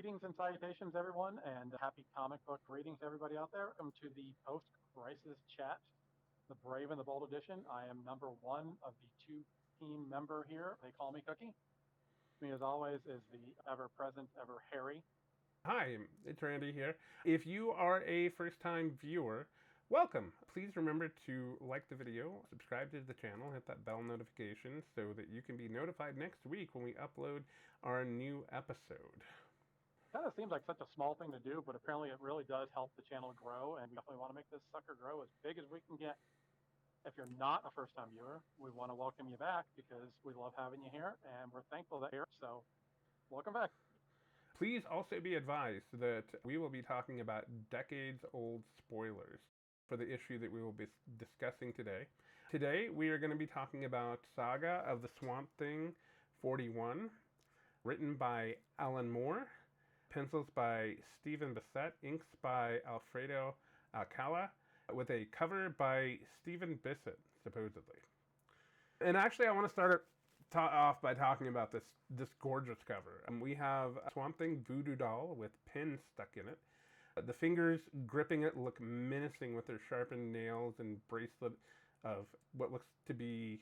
Greetings and salutations, everyone, and happy comic book readings to everybody out there. Welcome to the post-crisis chat, the Brave and the Bold edition. I am number one of the two-team member here. They call me Cookie. Me, as always, is the ever-present, ever-hairy. Hi, it's Randy here. If you are a first-time viewer, welcome. Please remember to like the video, subscribe to the channel, hit that bell notification so that you can be notified next week when we upload our new episode. Kind of seems like such a small thing to do, but apparently it really does help the channel grow, and we definitely want to make this sucker grow as big as we can get. If you're not a first-time viewer, we want to welcome you back because we love having you here, and we're thankful that you're here, so welcome back. Please also be advised that we will be talking about decades-old spoilers for the issue that we will be discussing today. Today, we are going to be talking about Saga of the Swamp Thing 41, written by Alan Moore, pencils by Stephen Bissette, inks by Alfredo Alcala, with a cover by Stephen Bissette, supposedly. And actually, I want to start off by talking about this gorgeous cover. We have a Swamp Thing voodoo doll with pins stuck in it. The fingers gripping it look menacing with their sharpened nails and bracelet of what looks to be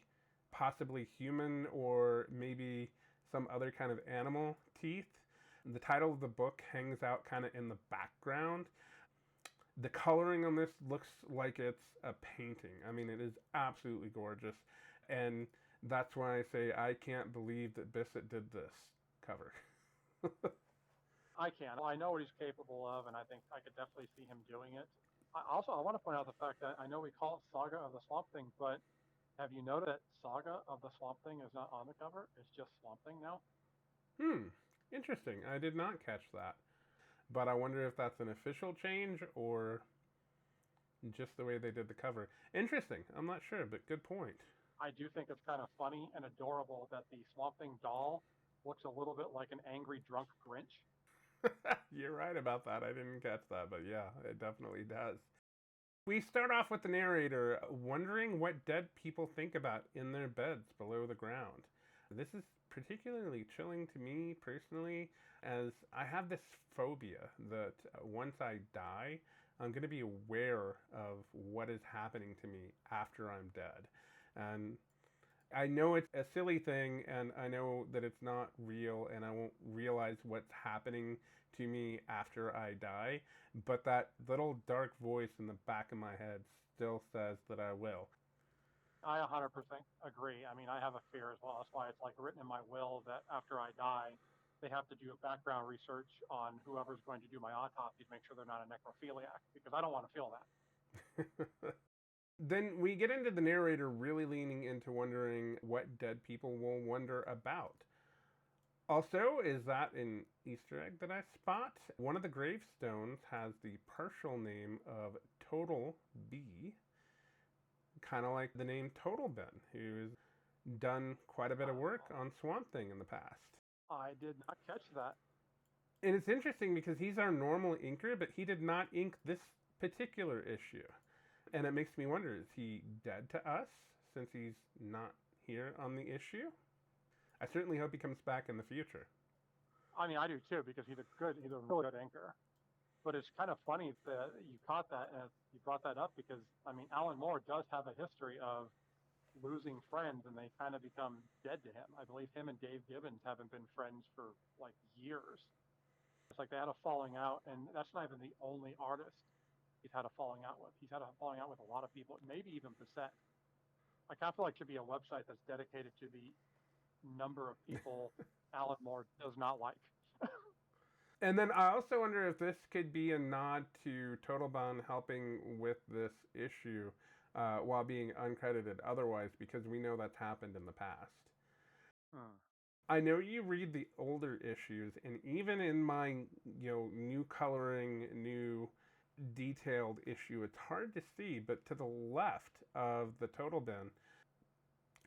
possibly human or maybe some other kind of animal teeth. The title of the book hangs out kind of in the background. The coloring on this looks like it's a painting. I mean, it is absolutely gorgeous. And that's why I say I can't believe that Bissette did this cover. I can. I know what he's capable of, and I think I could definitely see him doing it. I want to point out the fact that I know we call it Saga of the Swamp Thing, but have you noted that Saga of the Swamp Thing is not on the cover? It's just Swamp Thing now. Interesting. I did not catch that. But I wonder if that's an official change or just the way they did the cover. Interesting. I'm not sure, but good point. I do think it's kind of funny and adorable that the Swamp Thing doll looks a little bit like an angry drunk Grinch. You're right about that. I didn't catch that, but yeah, it definitely does. We start off with the narrator wondering what dead people think about in their beds below the ground. This is particularly chilling to me personally, as I have this phobia that once I die, I'm going to be aware of what is happening to me after I'm dead. And I know it's a silly thing, and I know that it's not real, and I won't realize what's happening to me after I die, but that little dark voice in the back of my head still says that I will. I 100% agree. I mean, I have a fear as well. That's why it's like written in my will that after I die, they have to do a background research on whoever's going to do my autopsy to make sure they're not a necrophiliac, because I don't want to feel that. Then we get into the narrator really leaning into wondering what dead people will wonder about. Also, is that an Easter egg that I spot? One of the gravestones has the partial name of Total B, kind of like the name Total Ben, who's done quite a bit of work on Swamp Thing in the past. I did not catch that. And it's interesting because he's our normal inker, but he did not ink this particular issue. And it makes me wonder, is he dead to us since he's not here on the issue? I certainly hope he comes back in the future. I mean, I do too, because he's a really good inker. But it's kind of funny that you caught that and you brought that up because, I mean, Alan Moore does have a history of losing friends and they kind of become dead to him. I believe him and Dave Gibbons haven't been friends for like years. It's like they had a falling out, and that's not even the only artist he's had a falling out with. He's had a falling out with a lot of people, maybe even Bissette. I kind of feel like it should be a website that's dedicated to the number of people Alan Moore does not like. And then I also wonder if this could be a nod to Total Bond helping with this issue while being uncredited otherwise, because we know that's happened in the past. I know you read the older issues, and even in my new coloring, new detailed issue, it's hard to see, but to the left of the Total Den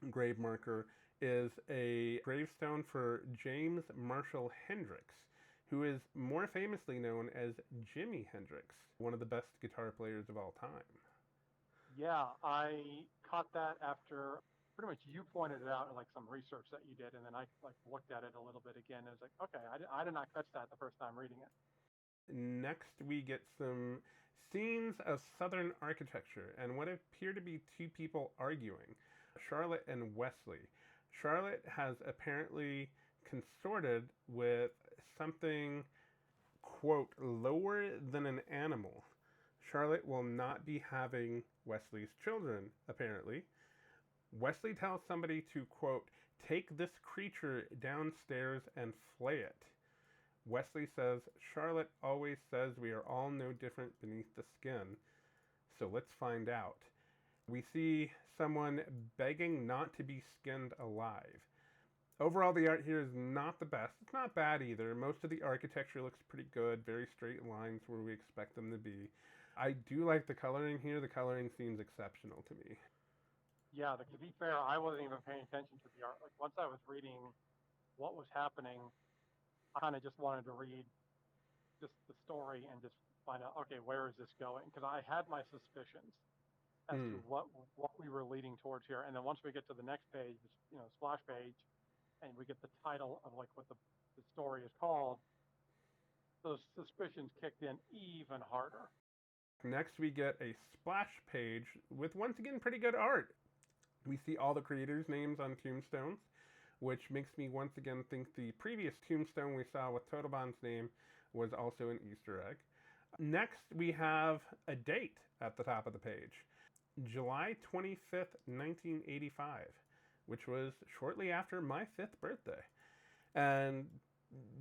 grave marker is a gravestone for James Marshall Hendricks, who is more famously known as Jimi Hendrix, one of the best guitar players of all time. Yeah, I caught that after pretty much you pointed it out in like some research that you did, and then I like looked at it a little bit again. And it was like, okay, I did not catch that the first time reading it. Next, we get some scenes of Southern architecture and what appear to be two people arguing, Charlotte and Wesley. Charlotte has apparently consorted with something, quote, lower than an animal. Charlotte will not be having Wesley's children, apparently. Wesley tells somebody to, quote, take this creature downstairs and flay it. Wesley says, Charlotte always says we are all no different beneath the skin, so let's find out. We see someone begging not to be skinned alive. Overall, the art here is not the best. It's not bad either. Most of the architecture looks pretty good, very straight lines where we expect them to be. I do like the coloring here. The coloring seems exceptional to me. Yeah, to be fair, I wasn't even paying attention to the art. Like once I was reading what was happening, I kind of just wanted to read just the story and just find out, okay, where is this going? Because I had my suspicions as to what we were leading towards here. And then once we get to the next page, splash page, and we get the title of like what the story is called, those suspicions kicked in even harder. Next, we get a splash page with, once again, pretty good art. We see all the creators' names on tombstones, which makes me once again think the previous tombstone we saw with Totobon's name was also an Easter egg. Next, we have a date at the top of the page. July 25th, 1985, which was shortly after my 5th birthday. And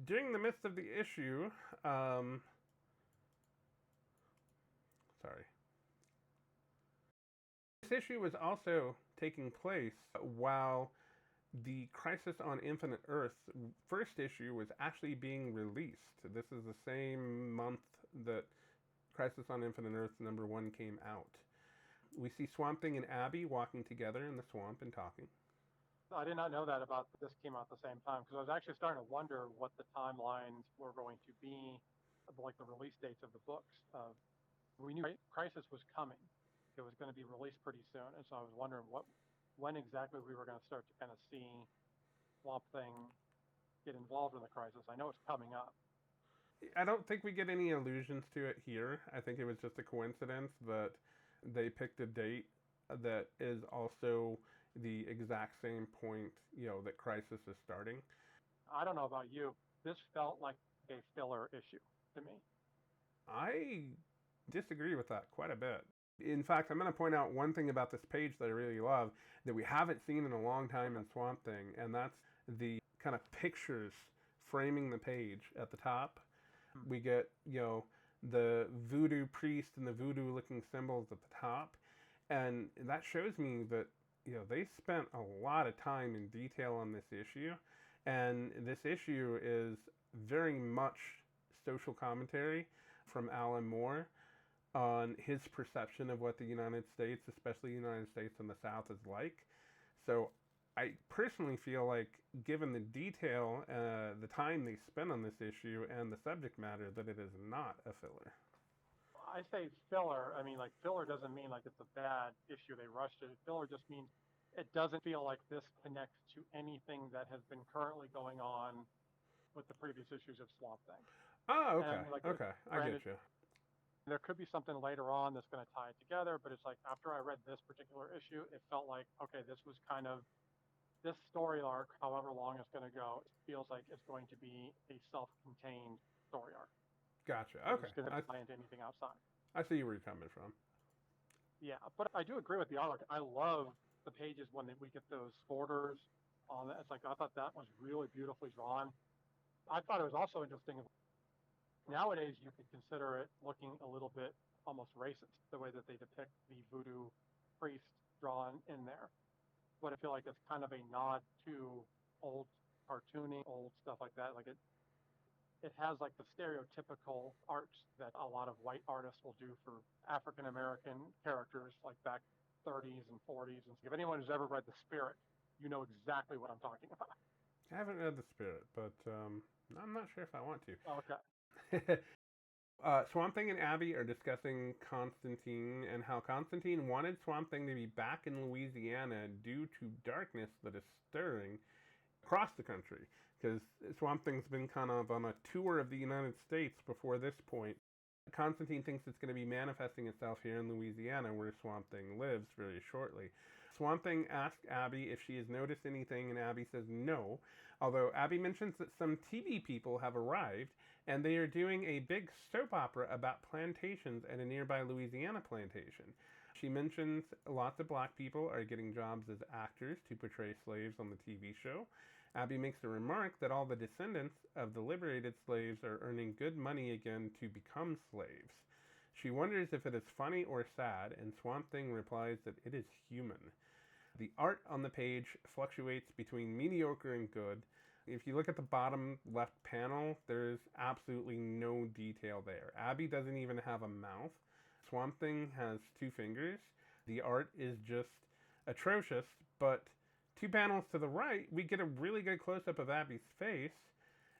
during the midst of the issue, this issue was also taking place while the Crisis on Infinite Earth's first issue was actually being released. This is the same month that Crisis on Infinite Earth #1 came out. We see Swamp Thing and Abby walking together in the swamp and talking. I did not know that about this came out at the same time, because I was actually starting to wonder what the timelines were going to be, like the release dates of the books. We knew Crisis was coming. It was going to be released pretty soon, and so I was wondering when exactly we were going to start to kind of see Swamp Thing get involved in the Crisis. I know it's coming up. I don't think we get any allusions to it here. I think it was just a coincidence that they picked a date that is also the exact same point, that Crisis is starting. I don't know about you. This felt like a filler issue to me. I disagree with that quite a bit. In fact, I'm going to point out one thing about this page that I really love that we haven't seen in a long time in Swamp Thing, and that's the kind of pictures framing the page at the top. We get, the voodoo priest and the voodoo looking symbols at the top, and that shows me that, they spent a lot of time and detail on this issue, and this issue is very much social commentary from Alan Moore on his perception of what the United States, especially the United States and the South, is like. So I personally feel like, given the detail, the time they spent on this issue, and the subject matter, that it is not a filler. I say filler. I mean, like, filler doesn't mean like it's a bad issue, they rushed it. Filler just means it doesn't feel like this connects to anything that has been currently going on with the previous issues of Swamp Thing. Oh, okay. Okay, I get you. There could be something later on that's going to tie it together, but it's like after I read this particular issue, it felt like, okay, this was kind of this story arc, however long it's going to go, it feels like it's going to be a self-contained story arc. Gotcha. Okay. It's going to tie into anything outside. I see where you're coming from. Yeah, but I do agree with the artwork. I love the pages when we get those borders on that. It's like, I thought that was really beautifully drawn. I thought it was also interesting. Nowadays, you could consider it looking a little bit almost racist, the way that they depict the voodoo priest drawn in there. But I feel like it's kind of a nod to old cartooning, old stuff like that. Like it has like the stereotypical arts that a lot of white artists will do for African American characters, like back 30s and 40s. And if anyone who's ever read The Spirit, you know exactly what I'm talking about. I haven't read The Spirit, but I'm not sure if I want to. Okay. Swamp Thing and Abby are discussing Constantine and how Constantine wanted Swamp Thing to be back in Louisiana due to darkness that is stirring across the country. Because Swamp Thing's been kind of on a tour of the United States before this point. Constantine thinks it's going to be manifesting itself here in Louisiana, where Swamp Thing lives, very shortly. Swamp Thing asks Abby if she has noticed anything, and Abby says no, although Abby mentions that some TV people have arrived, and they are doing a big soap opera about plantations at a nearby Louisiana plantation. She mentions lots of black people are getting jobs as actors to portray slaves on the TV show. Abby makes the remark that all the descendants of the liberated slaves are earning good money again to become slaves. She wonders if it is funny or sad, and Swamp Thing replies that it is human. The art on the page fluctuates between mediocre and good. If you look at the bottom left panel, there's absolutely no detail there. Abby doesn't even have a mouth. Swamp Thing has 2 fingers. The art is just atrocious, but 2 panels to the right, we get a really good close-up of Abby's face,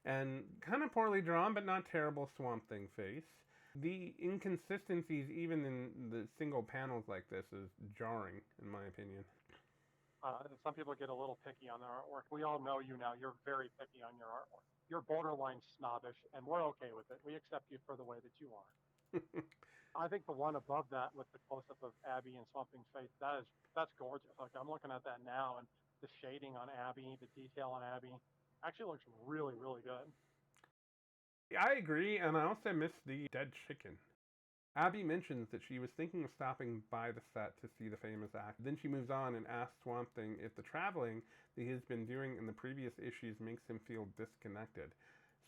and kind of poorly drawn, but not terrible Swamp Thing face. The inconsistencies, even in the single panels like this, is jarring, in my opinion. Some people get a little picky on their artwork. We all know you now. You're very picky on your artwork. You're borderline snobbish, and we're okay with it. We accept you for the way that you are. I think the one above that with the close-up of Abby and Swamp Thing's face, that's gorgeous. Like, I'm looking at that now, and the shading on Abby, the detail on Abby, actually looks really, really good. I agree, and I also miss the dead chicken. Abby mentions that she was thinking of stopping by the set to see the famous actor. Then she moves on and asks Swamp Thing if the traveling that he has been doing in the previous issues makes him feel disconnected.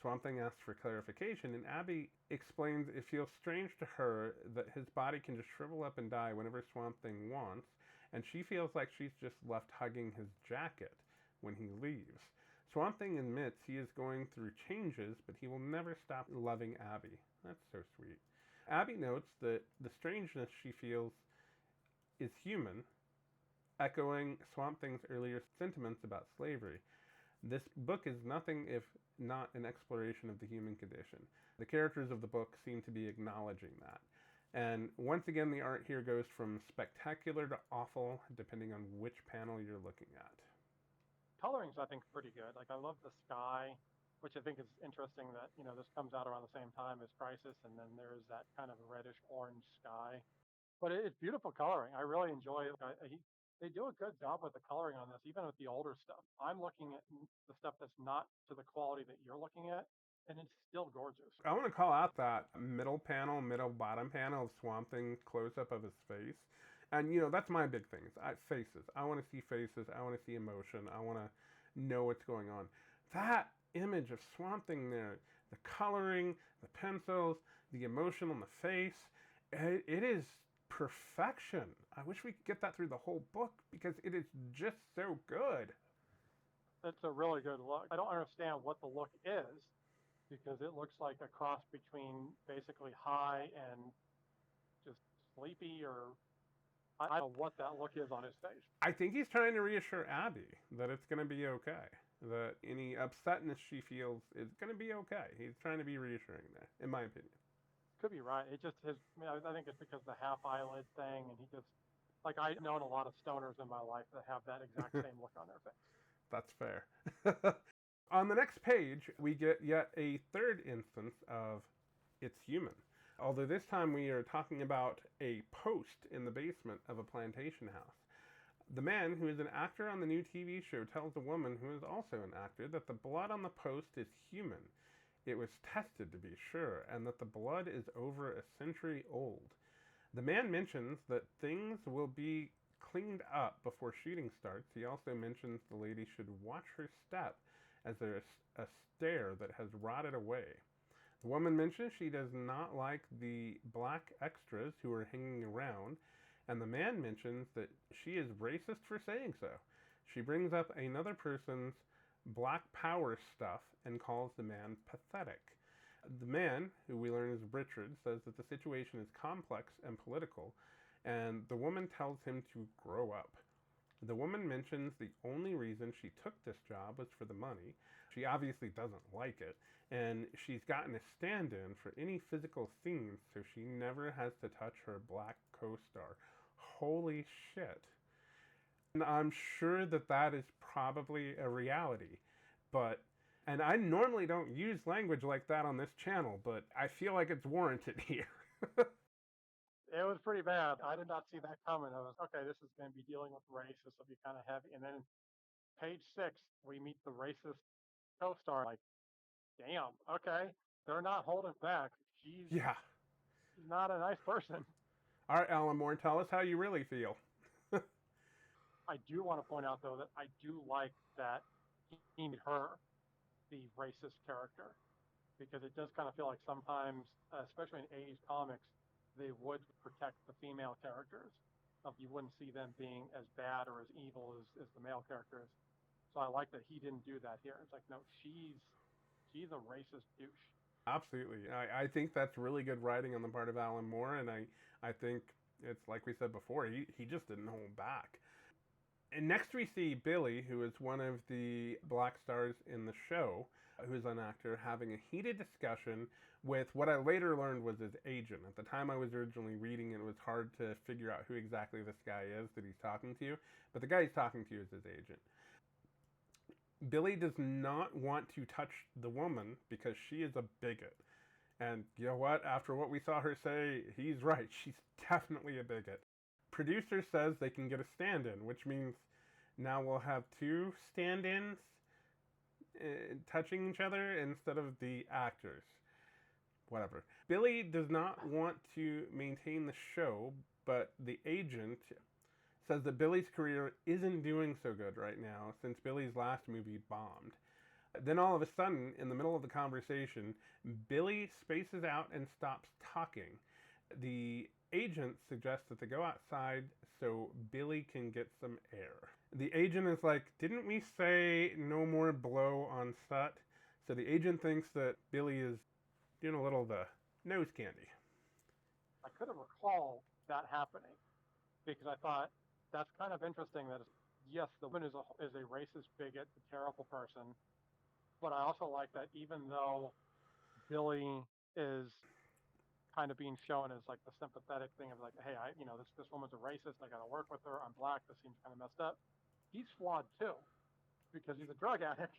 Swamp Thing asks for clarification, and Abby explains it feels strange to her that his body can just shrivel up and die whenever Swamp Thing wants, and she feels like she's just left hugging his jacket when he leaves. Swamp Thing admits he is going through changes, but he will never stop loving Abby. That's so sweet. Abby notes that the strangeness she feels is human, echoing Swamp Thing's earlier sentiments about slavery. This book is nothing if not an exploration of the human condition. The characters of the book seem to be acknowledging that. And once again, the art here goes from spectacular to awful, depending on which panel you're looking at. Coloring's, I think, pretty good. Like, I love the sky, which I think is interesting that, this comes out around the same time as Crisis, and then there's that kind of reddish-orange sky. But it's beautiful coloring. I really enjoy it. They do a good job with the coloring on this, even with the older stuff. I'm looking at the stuff that's not to the quality that you're looking at, and it's still gorgeous. I want to call out that middle bottom panel of Swamp Thing's close-up of his face. And, that's my big thing. Faces. I want to see faces. I want to see emotion. I want to know what's going on. That image of Swamp Thing there, the coloring, the pencils, the emotion on the face, it is perfection. I wish we could get that through the whole book because it is just so good. It's a really good look. I don't understand what the look is because it looks like a cross between basically high and just sleepy, or I don't know what that look is on his face. I think he's trying to reassure Abby that it's going to be okay. That any upsetness she feels is going to be okay. He's trying to be reassuring there, in my opinion. Could be right. It just I think it's because of the half eyelid thing, and he just, like, I've known a lot of stoners in my life that have that exact same look on their face. That's fair. On the next page, we get yet a third instance of it's human. Although this time we are talking about a post in the basement of a plantation house. The man, who is an actor on the new TV show, tells a woman who is also an actor that the blood on the post is human. It was tested to be sure, and that the blood is over a century old. The man mentions that things will be cleaned up before shooting starts. He also mentions the lady should watch her step, as there is a stair that has rotted away. The woman mentions she does not like the black extras who are hanging around, and the man mentions that she is racist for saying so. She brings up another person's black power stuff and calls the man pathetic. The man, who we learn is Richard, says that the situation is complex and political, and the woman tells him to grow up. The woman mentions the only reason she took this job was for the money. She obviously doesn't like it, and she's gotten a stand-in for any physical scenes so she never has to touch her black co-star. Holy shit. And I'm sure that that is probably a reality, but and I normally don't use language like that on this channel, but I feel like it's warranted here. It was pretty bad. I did not see that coming. I was okay. This is going to be dealing with race. This will be kind of heavy. And then page 6, we meet the racist co-star. Like, damn. Okay, they're not holding back. Yeah. She's not a nice person. All right, Alan Moore, tell us how you really feel. I do want to point out though that I do like that he made her the racist character, because it does kind of feel like sometimes, especially in 80s comics, they would protect the female characters. You wouldn't see them being as bad or as evil as the male characters. So I like that he didn't do that here. It's like, no, she's a racist douche. Absolutely. I think that's really good writing on the part of Alan Moore, and I think it's like we said before, he just didn't hold back. And next we see Billy, who is one of the black stars in the show, who's an actor, having a heated discussion with what I later learned was his agent. At the time I was originally reading, it was hard to figure out who exactly this guy is that he's talking to, but the guy he's talking to is his agent. Billy does not want to touch the woman because she is a bigot. And you know what? After what we saw her say, he's right. She's definitely a bigot. Producer says they can get a stand-in, which means now we'll have 2 stand-ins touching each other instead of the actors. Whatever. Billy does not want to maintain the show, but the agent says that Billy's career isn't doing so good right now since Billy's last movie bombed. Then all of a sudden, in the middle of the conversation, Billy spaces out and stops talking. The agent suggests that they go outside so Billy can get some air. The agent is like, didn't we say no more blow on set? So the agent thinks that Billy is doing a little of the nose candy. I couldn't recall that happening because I thought that's kind of interesting that, yes, the woman is a racist bigot, a terrible person, but I also like that even though Billy is kind of being shown as like the sympathetic thing of like, hey, this woman's a racist. I got to work with her. I'm black. This seems kind of messed up. He's flawed too because he's a drug addict.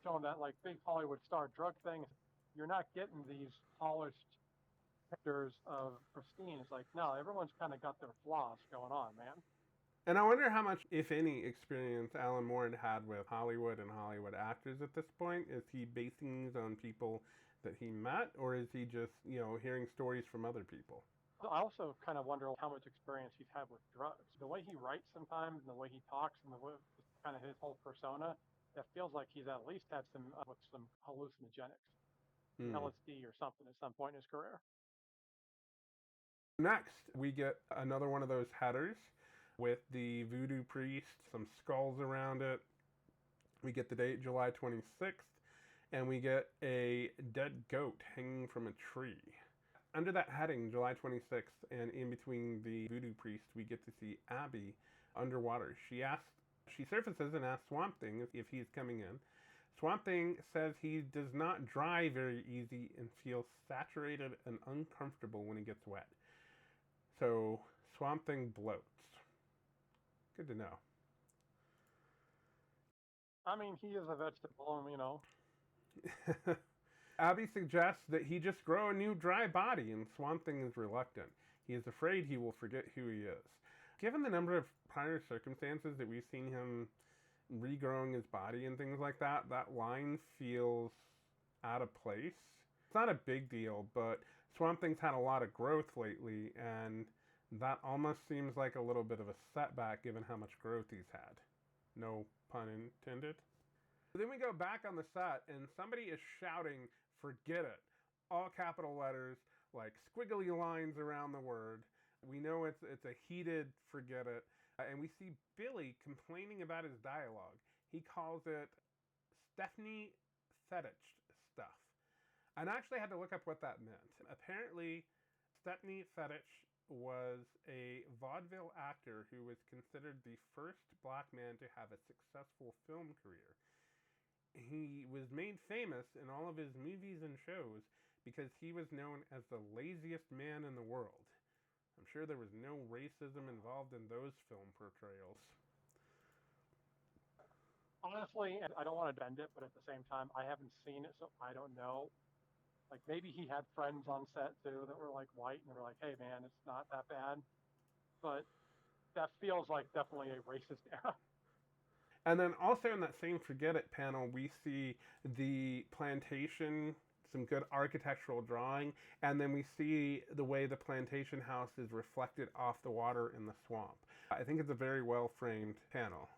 Showing that like big Hollywood star drug things, you're not getting these polished pictures of pristine. It's like, no, everyone's kind of got their flaws going on, man. And I wonder how much, if any, experience Alan Moore had with Hollywood and Hollywood actors at this point. Is he basing these on people that he met, or is he just, hearing stories from other people? I also kind of wonder how much experience he's had with drugs. The way he writes sometimes, and the way he talks, and the way kind of his whole persona, it feels like he's at least had some with some hallucinogenics, LSD or something at some point in his career. Next, we get another one of those headers with the voodoo priest, some skulls around it. We get the date, July 26th, and we get a dead goat hanging from a tree. Under that heading, July 26th, and in between the voodoo priest, we get to see Abby underwater. She surfaces and asks Swamp Thing if he's coming in. Swamp Thing says he does not dry very easy and feels saturated and uncomfortable when he gets wet. So Swamp Thing bloats. Good to know. I mean, he is a vegetable, Abby suggests that he just grow a new dry body, and Swamp Thing is reluctant. He is afraid he will forget who he is. Given the number of prior circumstances that we've seen him regrowing his body and things like that, that line feels out of place. It's not a big deal, but Swamp Thing's had a lot of growth lately, and that almost seems like a little bit of a setback given how much growth he's had. No pun intended. Then we go back on the set, and somebody is shouting, "Forget it." All capital letters, like squiggly lines around the word. We know it's a heated forget it. And we see Billy complaining about his dialogue. He calls it Stephanie fetich stuff. And I actually had to look up what that meant. Apparently, Stephanie fetich was a vaudeville actor who was considered the first black man to have a successful film career. He was made famous in all of his movies and shows because he was known as the laziest man in the world. I'm sure there was no racism involved in those film portrayals. Honestly, and I don't want to defend it, but at the same time, I haven't seen it, so I don't know. Like maybe he had friends on set too that were like white and were like, "Hey, man, it's not that bad," but that feels like definitely a racist era. And then also in that same Forget It panel, we see the plantation, some good architectural drawing, and then we see the way the plantation house is reflected off the water in the swamp. I think it's a very well framed panel.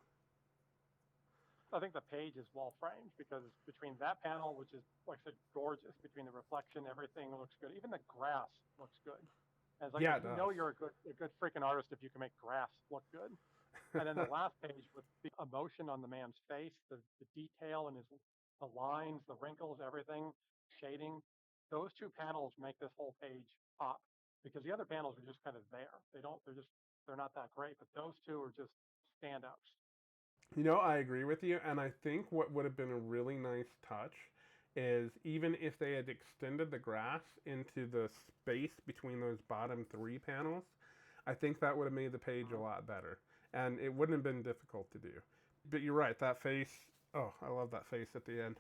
I think the page is well framed because between that panel, which is like I said, gorgeous, between the reflection, everything looks good. Even the grass looks good. And it's like Yeah, it you does. know you're a good freaking artist if you can make grass look good. And then the last page with the emotion on the man's face, the detail and his the lines, the wrinkles, everything, shading. Those two panels make this whole page pop because the other panels are just kind of there. They're not that great, but those two are just standouts. I agree with you, and I think what would have been a really nice touch is even if they had extended the grass into the space between those bottom three panels, I think that would have made the page a lot better. And it wouldn't have been difficult to do. But you're right, that face, oh, I love that face at the end.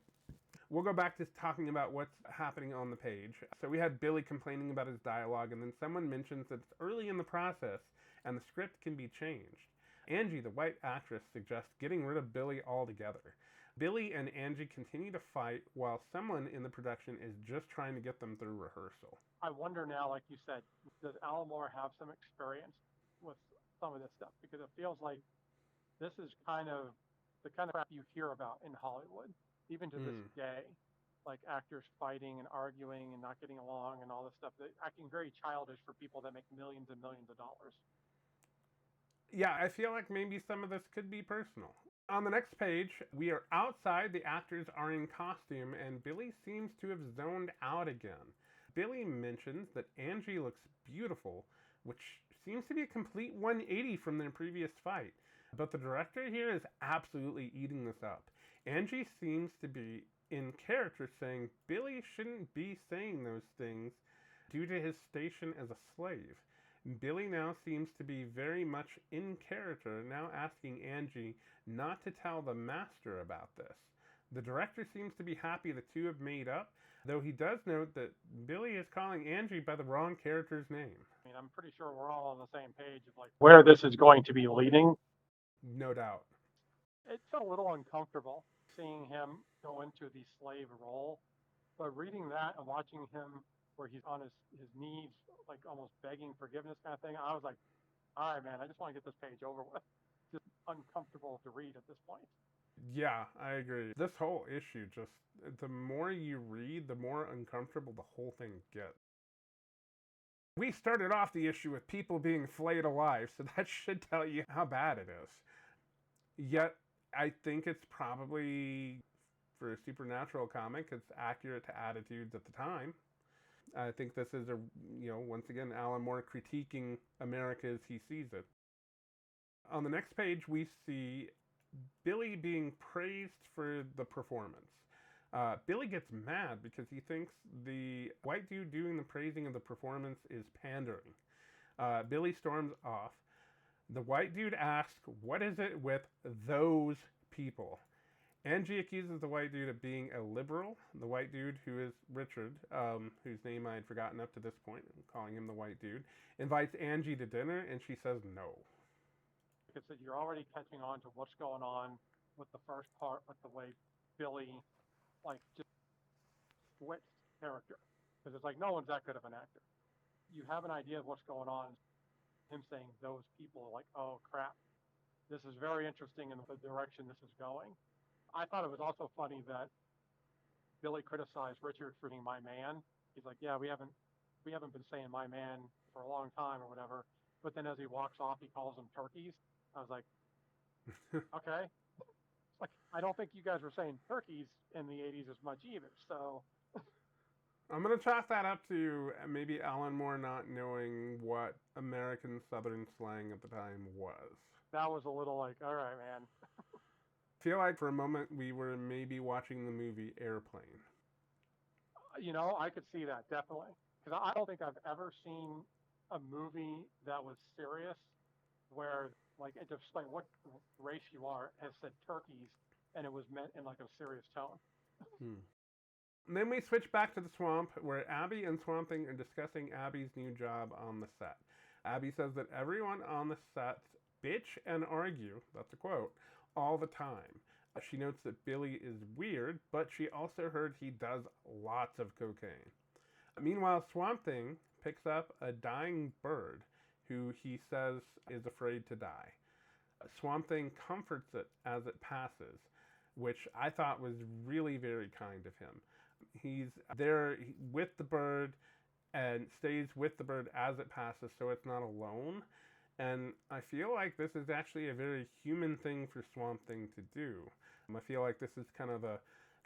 We'll go back to talking about what's happening on the page. So we had Billy complaining about his dialogue, and then someone mentions that it's early in the process and the script can be changed. Angie, the white actress, suggests getting rid of Billy altogether. Billy and Angie continue to fight while someone in the production is just trying to get them through rehearsal. I wonder now, like you said, does Alan Moore have some experience with some of this stuff? Because it feels like this is kind of the kind of crap you hear about in Hollywood, even to this day. Like actors fighting and arguing and not getting along and all this stuff, acting very childish for people that make millions and millions of dollars. Yeah, I feel like maybe some of this could be personal. On the next page, we are outside. The actors are in costume, and Billy seems to have zoned out again. Billy mentions that Angie looks beautiful, which seems to be a complete 180 from their previous fight. But the director here is absolutely eating this up. Angie seems to be in character saying Billy shouldn't be saying those things due to his station as a slave. Billy now seems to be very much in character, now asking Angie not to tell the master about this. The director seems to be happy the two have made up, though he does note that Billy is calling Angie by the wrong character's name. I mean, I'm pretty sure we're all on the same page of like where this is going to be leading. No doubt. It felt a little uncomfortable seeing him go into the slave role, but reading that and watching him where he's on his knees, like almost begging forgiveness kind of thing, I was like, all right, man, I just want to get this page over with. Just uncomfortable to read at this point. Yeah, I agree. This whole issue just, the more you read, the more uncomfortable the whole thing gets. We started off the issue with people being flayed alive, so that should tell you how bad it is. Yet, I think it's probably, for a supernatural comic, it's accurate to attitudes at the time. I think this is once again, Alan Moore critiquing America as he sees it. On the next page, we see Billy being praised for the performance. Billy gets mad because he thinks the white dude doing the praising of the performance is pandering. Billy storms off. The white dude asks, what is it with those people? Angie accuses the white dude of being a liberal. The white dude, who is Richard, whose name I had forgotten up to this point, I'm calling him the white dude, invites Angie to dinner, and she says no. Like I said, you're already catching on to what's going on with the first part, with the way Billy, like, just switched character. Because it's like, no one's that good of an actor. You have an idea of what's going on. Him saying those people, like, oh crap, this is very interesting in the direction this is going. I thought it was also funny that Billy criticized Richard for being my man. He's like, yeah, we haven't been saying my man for a long time or whatever. But then as he walks off, he calls them turkeys. I was like, okay. Like, I don't think you guys were saying turkeys in the 80s as much either. So I'm going to chalk that up to maybe Alan Moore not knowing what American Southern slang at the time was. That was a little like, all right, man. I feel like for a moment we were maybe watching the movie Airplane. I could see that definitely, because I don't think I've ever seen a movie that was serious where like it just like what race you are has said turkeys and it was meant in like a serious tone. Hmm. And then we switch back to the swamp where Abby and Swamp Thing are discussing Abby's new job on the set. Abby says that everyone on the set bitch and argue, that's a quote, all the time. She notes that Billy is weird, but she also heard he does lots of cocaine. Meanwhile, Swamp Thing picks up a dying bird who he says is afraid to die. Swamp Thing comforts it as it passes, which I thought was really very kind of him. He's there with the bird and stays with the bird as it passes so it's not alone. And I feel like this is actually a very human thing for Swamp Thing to do. I feel like this is kind of a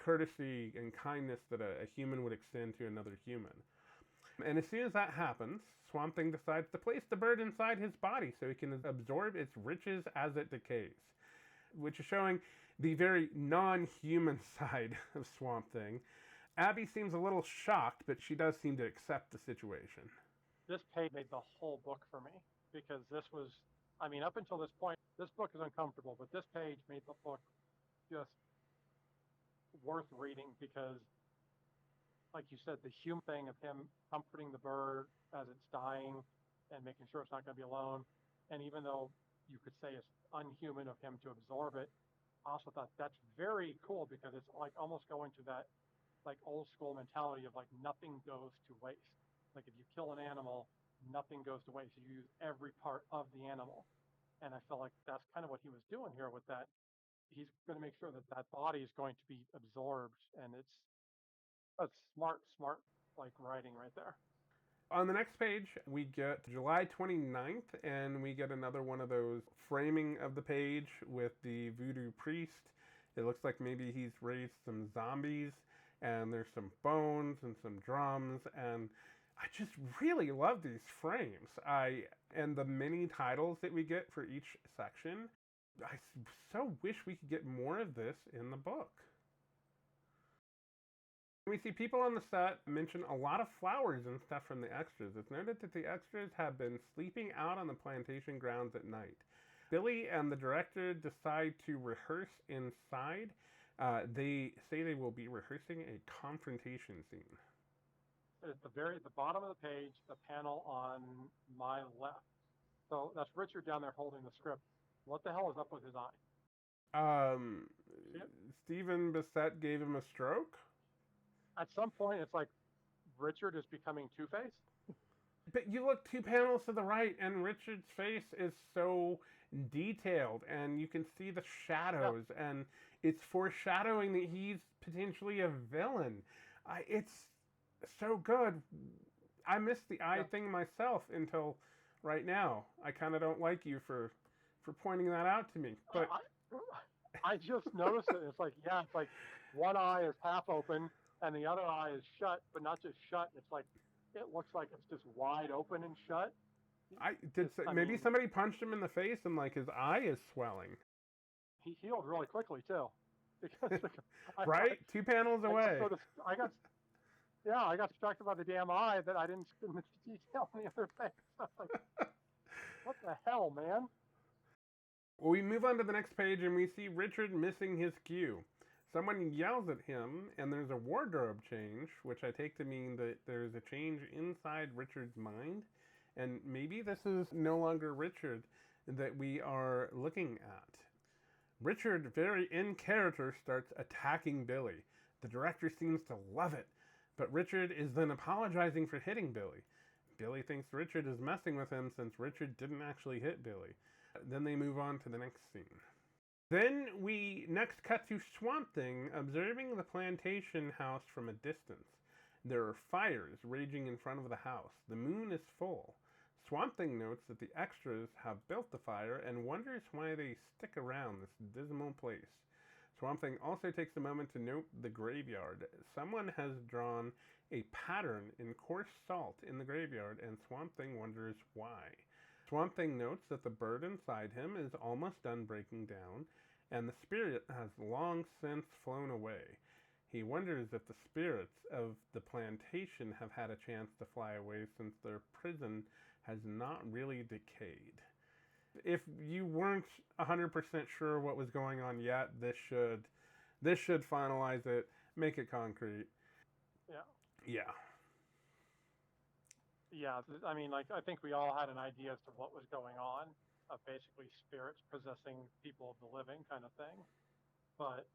courtesy and kindness that a human would extend to another human. And as soon as that happens, Swamp Thing decides to place the bird inside his body so he can absorb its riches as it decays, which is showing the very non-human side of Swamp Thing. Abby seems a little shocked, but she does seem to accept the situation. This page made the whole book for me because this was, I mean, up until this point, this book is uncomfortable, but this page made the book just worth reading because, like you said, the human thing of him comforting the bird as it's dying and making sure it's not going to be alone. And even though you could say it's unhuman of him to absorb it, I also thought that's very cool because it's like almost going to that like old school mentality of like nothing goes to waste. Like if you kill an animal, nothing goes to waste. You use every part of the animal. And I felt like that's kind of what he was doing here with that. He's going to make sure that that body is going to be absorbed. And it's a smart, like writing right there. On the next page, we get July 29th, and we get another one of those framing of the page with the voodoo priest. It looks like maybe he's raised some zombies, and there's some bones and some drums, and I just really love these frames. And the mini titles that we get for each section. I so wish we could get more of this in the book. We see people on the set mention a lot of flowers and stuff from the extras. It's noted that the extras have been sleeping out on the plantation grounds at night. Billy and the director decide to rehearse inside. They say they will be rehearsing a confrontation scene. At the bottom of the page, the panel on my left. So that's Richard down there holding the script. What the hell is up with his eye? Stephen Bissette gave him a stroke? At some point, it's like Richard is becoming Two-Face. But you look 2 panels to the right, and Richard's face is so detailed, and you can see the shadows, and it's foreshadowing that he's potentially a villain. It's so good. I missed the eye thing myself until right now. I kind of don't like you for pointing that out to me. But I just noticed it. It's like, it's like one eye is half open, and the other eye is shut, but not just shut. It's like it looks like it's just wide open and shut. Maybe somebody punched him in the face and like his eye is swelling. He healed really quickly too, because right, 2 panels away. I got distracted by the damn eye that I didn't see the detail on the other face. I was like, what the hell, man? Well, we move on to the next page and we see Richard missing his cue. Someone yells at him, and there's a wardrobe change, which I take to mean that there's a change inside Richard's mind. And maybe this is no longer Richard that we are looking at. Richard, very in character, starts attacking Billy. The director seems to love it, but Richard is then apologizing for hitting Billy. Billy thinks Richard is messing with him since Richard didn't actually hit Billy. Then they move on to the next scene. Then we next cut to Swamp Thing observing the plantation house from a distance. There are fires raging in front of the house. The moon is full. Swamp Thing notes that the extras have built the fire and wonders why they stick around this dismal place. Swamp Thing also takes a moment to note the graveyard. Someone has drawn a pattern in coarse salt in the graveyard, and Swamp Thing wonders why. Swamp Thing notes that the bird inside him is almost done breaking down, and the spirit has long since flown away. He wonders if the spirits of the plantation have had a chance to fly away since their prison has not really decayed. If you weren't 100% sure what was going on yet, this should finalize it, make it concrete. Yeah. Yeah. Yeah, I mean, like, I think we all had an idea as to what was going on, of basically spirits possessing people of the living kind of thing. But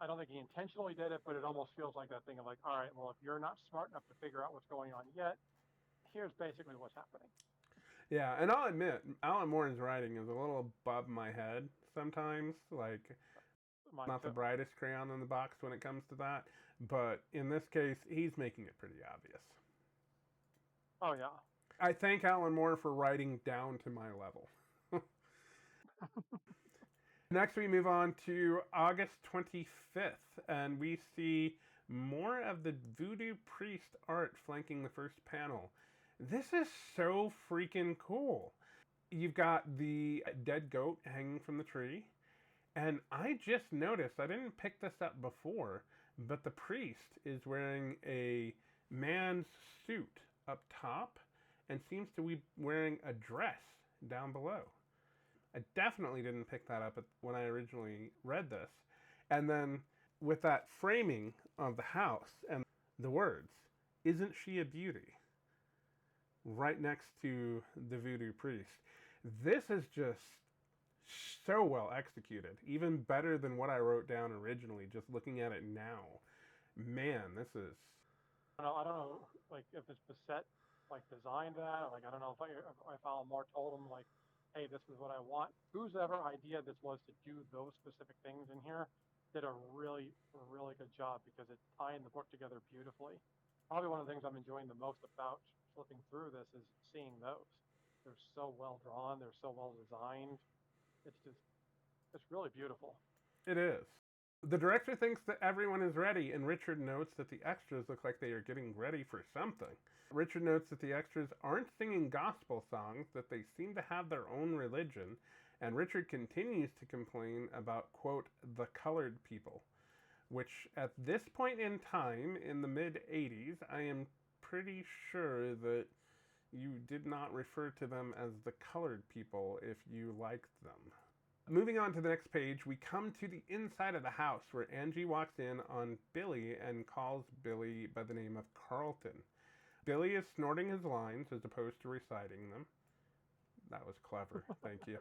I don't think he intentionally did it, but it almost feels like that thing of like, all right, well, if you're not smart enough to figure out what's going on yet, here's basically what's happening. Yeah, and I'll admit, Alan Moore's writing is a little above my head sometimes, like, Mine not too. the brightest crayon in the box when it comes to that, but in this case, he's making it pretty obvious. Oh, yeah. I thank Alan Moore for writing down to my level. Next, we move on to August 25th, and we see more of the voodoo priest art flanking the first panel. This is so freaking cool. You've got the dead goat hanging from the tree, and I just noticed, I didn't pick this up before, but the priest is wearing a man's suit up top and seems to be wearing a dress down below. I definitely didn't pick that up when I originally read this. And then with that framing of the house and the words, "Isn't she a beauty?" right next to the voodoo priest. This is just so well executed, even better than what I wrote down originally, just looking at it now. Man, this is... I don't know, like, if it's Bissette, like, designed that, like, I don't know if Alan Moore told him, like, hey, this is what I want. Whose ever idea this was to do those specific things in here did a really, really good job, because it's tying the book together beautifully. Probably one of the things I'm enjoying the most about flipping through this is seeing those. They're so well drawn. They're so well designed. It's really beautiful. It is. The director thinks that everyone is ready, and Richard notes that the extras look like they are getting ready for something. Richard notes that the extras aren't singing gospel songs, that they seem to have their own religion, and Richard continues to complain about, quote, the colored people, which at this point in time, in the mid-'80s, I am pretty sure that you did not refer to them as the colored people if you liked them. Moving on to the next page, we come to the inside of the house where Angie walks in on Billy and calls Billy by the name of Carlton. Billy is snorting his lines as opposed to reciting them. That was clever, thank you.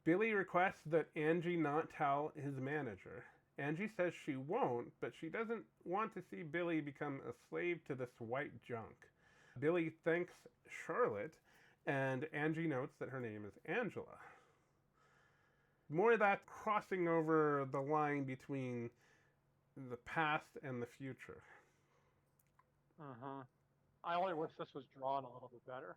Billy requests that Angie not tell his manager. Angie says she won't, but she doesn't want to see Billy become a slave to this white junk. Billy thanks Charlotte, and Angie notes that her name is Angela. More of that crossing over the line between the past and the future. I only wish this was drawn a little bit better.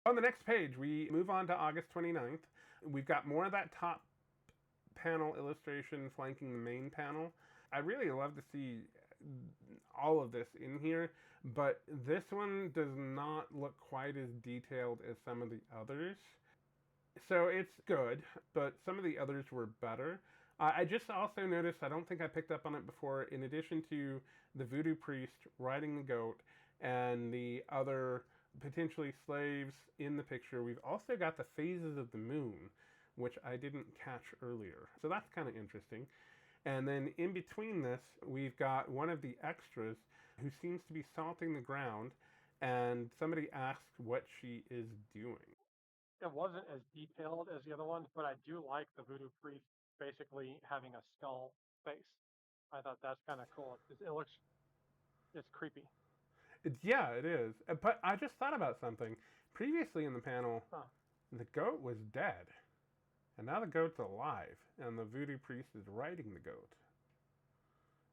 On the next page, we move on to August 29th. We've got more of that top panel illustration flanking the main panel. I really love to see all of this in here, but this one does not look quite as detailed as some of the others. So it's good, but some of the others were better. I just also noticed, I don't think I picked up on it before, in addition to the voodoo priest riding the goat and the other potentially slaves in the picture, we've also got the phases of the moon, which I didn't catch earlier. So that's kind of interesting. And then in between this, we've got one of the extras who seems to be salting the ground, and somebody asks what she is doing. It wasn't as detailed as the other ones, but I do like the voodoo priest basically having a skull face. I thought that's kind of cool. It's creepy. Yeah, it is. But I just thought about something. Previously in the panel, the goat was dead. And now the goat's alive, and the voodoo priest is riding the goat.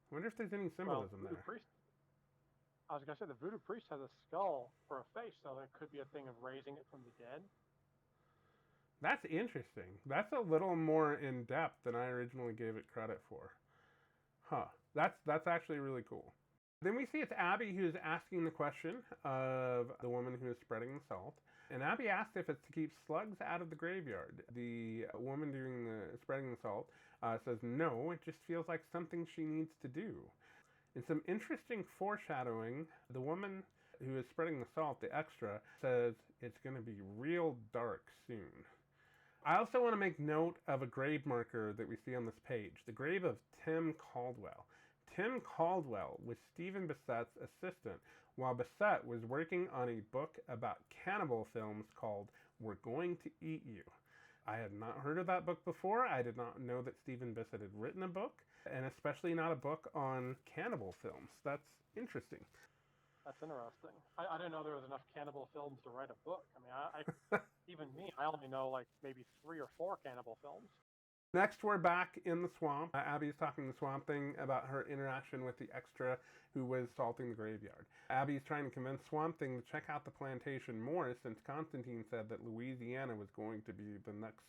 I wonder if there's any symbolism there. I was going to say, the voodoo priest has a skull for a face, so there could be a thing of raising it from the dead. That's interesting. That's a little more in depth than I originally gave it credit for. Huh. That's actually really cool. Then we see it's Abby who's asking the question of the woman who is spreading the salt. And Abby asks if it's to keep slugs out of the graveyard. The woman doing the spreading the salt says no, it just feels like something she needs to do. In some interesting foreshadowing, the woman who is spreading the salt, the extra, says it's going to be real dark soon. I also want to make note of a grave marker that we see on this page, the grave of Tim Caldwell. Tim Caldwell was Stephen Bissette's assistant while Bissette was working on a book about cannibal films called We're Going to Eat You. I had not heard of that book before. I did not know that Stephen Bissette had written a book, and especially not a book on cannibal films. That's interesting. That's interesting. I didn't know there was enough cannibal films to write a book. I mean, even me, I only know like maybe 3 or 4 cannibal films. Next, we're back in the swamp. Abby's talking to Swamp Thing about her interaction with the extra who was salting the graveyard. Abby's trying to convince Swamp Thing to check out the plantation more since Constantine said that Louisiana was going to be the next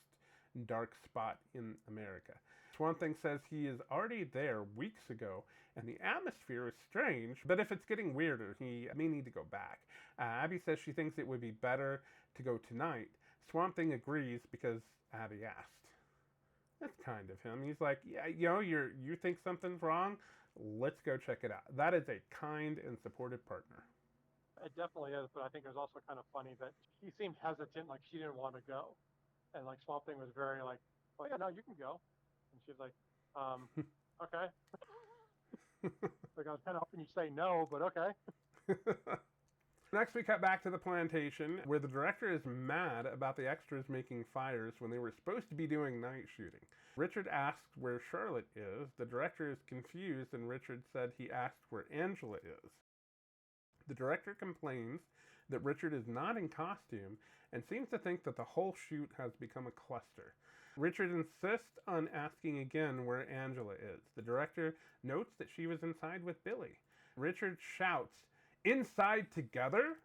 dark spot in America. Swamp Thing says he is already there weeks ago, and the atmosphere is strange, but if it's getting weirder, he may need to go back. Abby says she thinks it would be better to go tonight. Swamp Thing agrees because Abby asked. That's kind of him. He's like, yeah, you think something's wrong? Let's go check it out. That is a kind and supportive partner. It definitely is, but I think it was also kind of funny that he seemed hesitant, like she didn't want to go. And like Swamp Thing was very like, oh yeah, no, you can go. And she's like, okay. Like I was kind of hoping you'd say no, but okay. Next, we cut back to the plantation, where the director is mad about the extras making fires when they were supposed to be doing night shooting. Richard asks where Charlotte is. The director is confused, and Richard said he asked where Angela is. The director complains that Richard is not in costume and seems to think that the whole shoot has become a cluster. Richard insists on asking again where Angela is. The director notes that she was inside with Billy. Richard shouts, "Inside together?"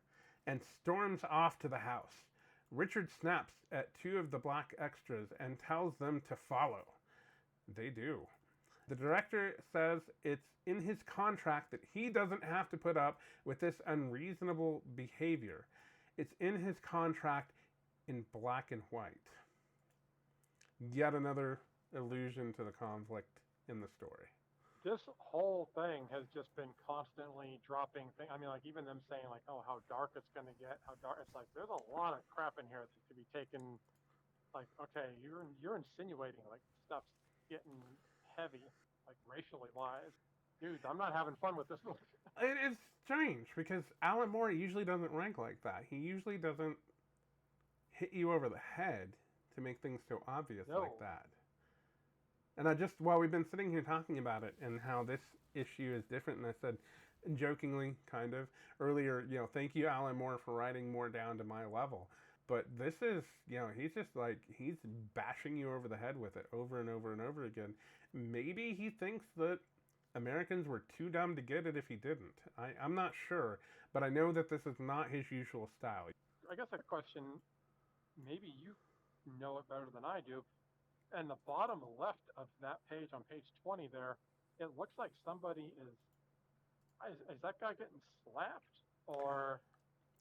and storms off to the house. Richard snaps at 2 of the black extras and tells them to follow. They do. The director says it's in his contract that he doesn't have to put up with this unreasonable behavior. It's in his contract in black and white. Yet another allusion to the conflict in the story. This whole thing has just been constantly dropping things. I mean, like even them saying like, oh, how dark it's going to get, how dark. It's like there's a lot of crap in here that could be taken. Like, okay, you're insinuating like stuff's getting heavy, like racially wise. Dude, I'm not having fun with this movie. It is strange because Alan Moore usually doesn't rank like that. He usually doesn't hit you over the head to make things so obvious like that. And while we've been sitting here talking about it and how this issue is different, and I said jokingly, kind of, earlier, thank you, Alan Moore, for writing more down to my level. But this is, he's just like, he's bashing you over the head with it over and over and over again. Maybe he thinks that Americans were too dumb to get it if he didn't. I'm not sure, but I know that this is not his usual style. I guess a question, maybe you know it better than I do. And the bottom left of that page, on page 20 there, it looks like somebody is that guy getting slapped? Or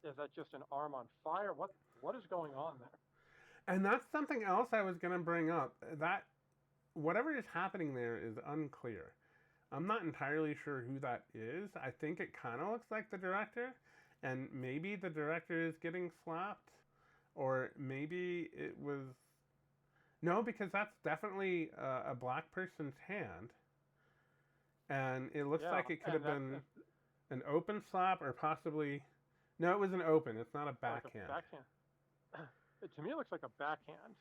is that just an arm on fire? What is going on there? And that's something else I was going to bring up. That whatever is happening there is unclear. I'm not entirely sure who that is. I think it kind of looks like the director, and maybe the director is getting slapped, or maybe it was... No, because that's definitely a black person's hand, and it looks like it could have been an open slap or possibly... No, it was an open. It's not a backhand. Like a backhand. To me, it looks like a backhand,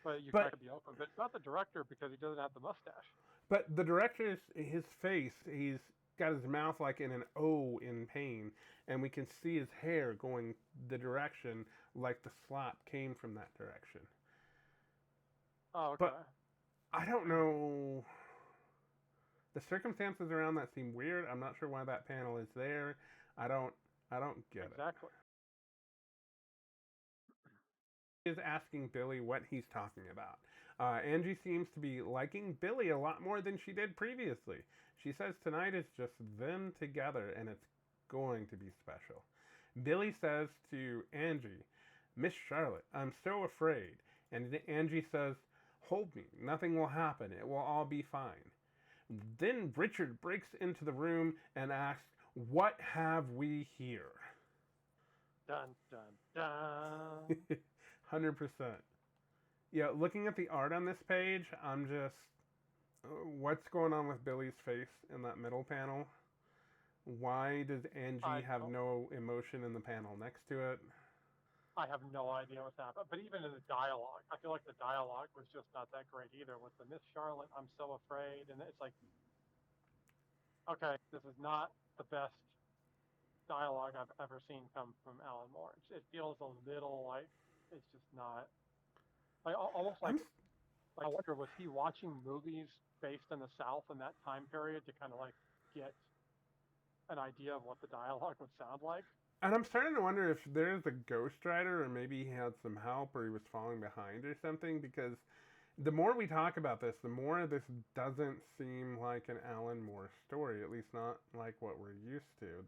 but you got to be open. But it's not the director because he doesn't have the mustache. But the director's, his face, he's got his mouth like in an O in pain, and we can see his hair going the direction like the slap came from that direction. Oh, okay. But I don't know. The circumstances around that seem weird. I'm not sure why that panel is there. I don't get it. Exactly. is asking Billy what he's talking about. Angie seems to be liking Billy a lot more than she did previously. She says tonight is just them together and it's going to be special. Billy says to Angie, Miss Charlotte, I'm so afraid. And Angie says, hold me, nothing will happen, it will all be fine. Then Richard breaks into the room and asks, what have we here? Dun, dun, dun. 100%. Yeah, looking at the art on this page, I'm just, what's going on with Billy's face in that middle panel? Why does Angie have no emotion in the panel next to it? I have no idea what's happening. But even in the dialogue, I feel like the dialogue was just not that great either. With the Miss Charlotte, I'm so afraid, and it's like, okay, this is not the best dialogue I've ever seen come from Alan Moore. It feels a little like it's just not, like almost like I wonder, was he watching movies based in the South in that time period to kind of like get an idea of what the dialogue would sound like? And I'm starting to wonder if there's a ghostwriter, or maybe he had some help, or he was falling behind or something, because the more we talk about this, the more this doesn't seem like an Alan Moore story, at least not like what we're used to.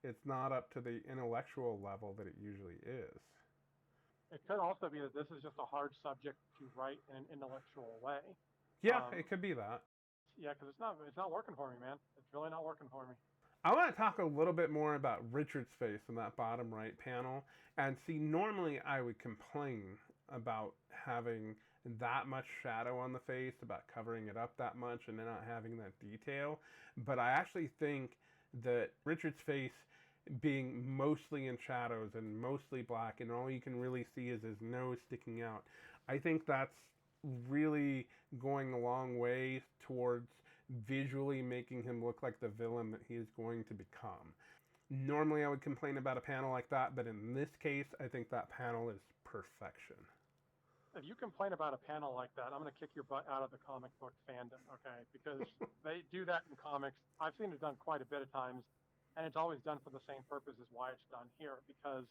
It's not up to the intellectual level that it usually is. It could also be that this is just a hard subject to write in an intellectual way. Yeah, it could be that. Yeah, because it's not working for me, man. It's really not working for me. I want to talk a little bit more about Richard's face in that bottom right panel. And see, normally I would complain about having that much shadow on the face, about covering it up that much and then not having that detail. But I actually think that Richard's face being mostly in shadows and mostly black and all you can really see is his nose sticking out, I think that's really going a long way towards visually making him look like the villain that he is going to become. Normally I would complain about a panel like that, but in this case, I think that panel is perfection. If you complain about a panel like that, I'm going to kick your butt out of the comic book fandom, okay? Because they do that in comics. I've seen it done quite a bit of times, and it's always done for the same purpose as why it's done here, because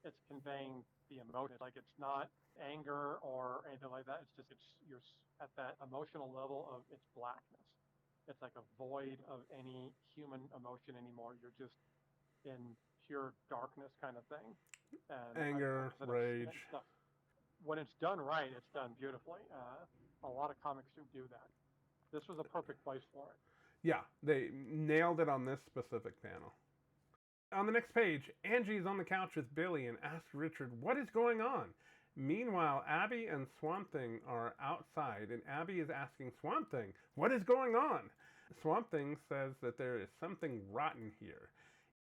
it's conveying the emotion. Like, it's not anger or anything like that. It's just, you're at that emotional level of its blackness. It's like a void of any human emotion anymore. You're just in pure darkness kind of thing. And anger, rage. When it's done right, it's done beautifully. A lot of comics do that. This was a perfect place for it. Yeah, they nailed it on this specific panel. On the next page, Angie's on the couch with Billy and asks Richard what is going on. Meanwhile, Abby and Swamp Thing are outside, and Abby is asking Swamp Thing, what is going on? Swamp Thing says that there is something rotten here.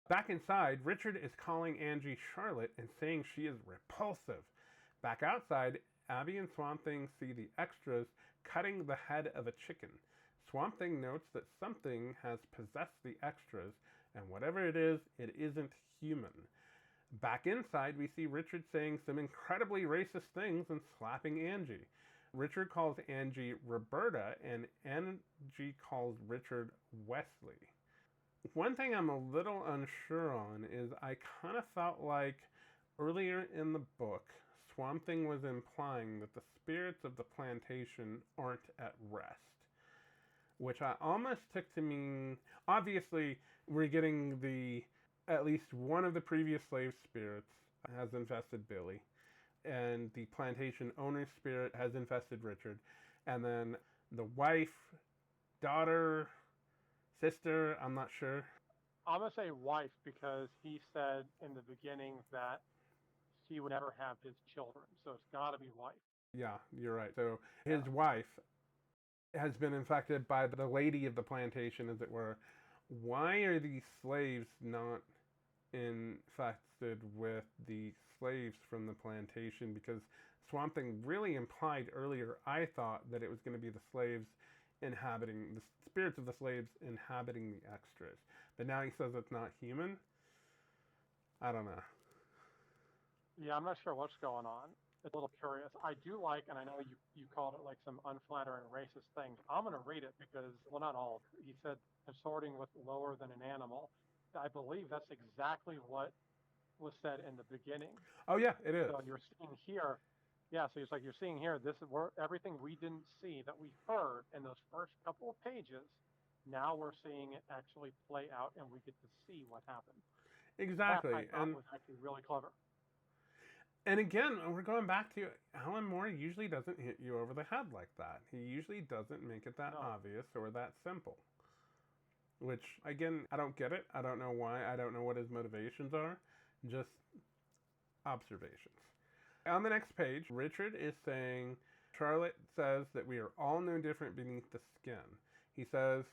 Back inside, Richard is calling Angie Charlotte and saying she is repulsive. Back outside, Abby and Swamp Thing see the extras cutting the head of a chicken. Swamp Thing notes that something has possessed the extras, and whatever it isn't human. Back inside, we see Richard saying some incredibly racist things and slapping Angie. Richard calls Angie Roberta, and Angie calls Richard Wesley. One thing I'm a little unsure on is I kind of felt like earlier in the book, Swamp Thing was implying that the spirits of the plantation aren't at rest, which I almost took to mean, obviously, we're getting at least one of the previous slave spirits has infested Billy, and the plantation owner's spirit has infested Richard, and then the wife, daughter, sister, I'm not sure. I'm going to say wife because he said in the beginning that he would never have his children, so it's got to be wife. Yeah, you're right. So his wife has been infected by the lady of the plantation, as it were. Why are these slaves not infected with the slaves from the plantation? Because Swamp Thing really implied earlier, I thought, that it was going to be the slaves inhabiting, the spirits of the slaves inhabiting the extras. But now he says it's not human. I don't know. Yeah, I'm not sure what's going on. It's a little curious. I do like, and I know you called it like some unflattering racist things. I'm going to read it because, well, not all. He said consorting with lower than an animal. I believe that's exactly what was said in the beginning. Oh yeah, it is. So you're seeing here, yeah. So it's like you're seeing here. This is where everything we didn't see that we heard in those first couple of pages. Now we're seeing it actually play out, and we get to see what happened. That I Exactly. thought was actually really clever. And again, we're going back to Alan Moore usually doesn't hit you over the head like that. He usually doesn't make it that No, obvious or that simple. Which, again, I don't get it. I don't know why. I don't know what his motivations are. Just observations. On the next page, Richard is saying, Charlotte says that we are all no different beneath the skin. He says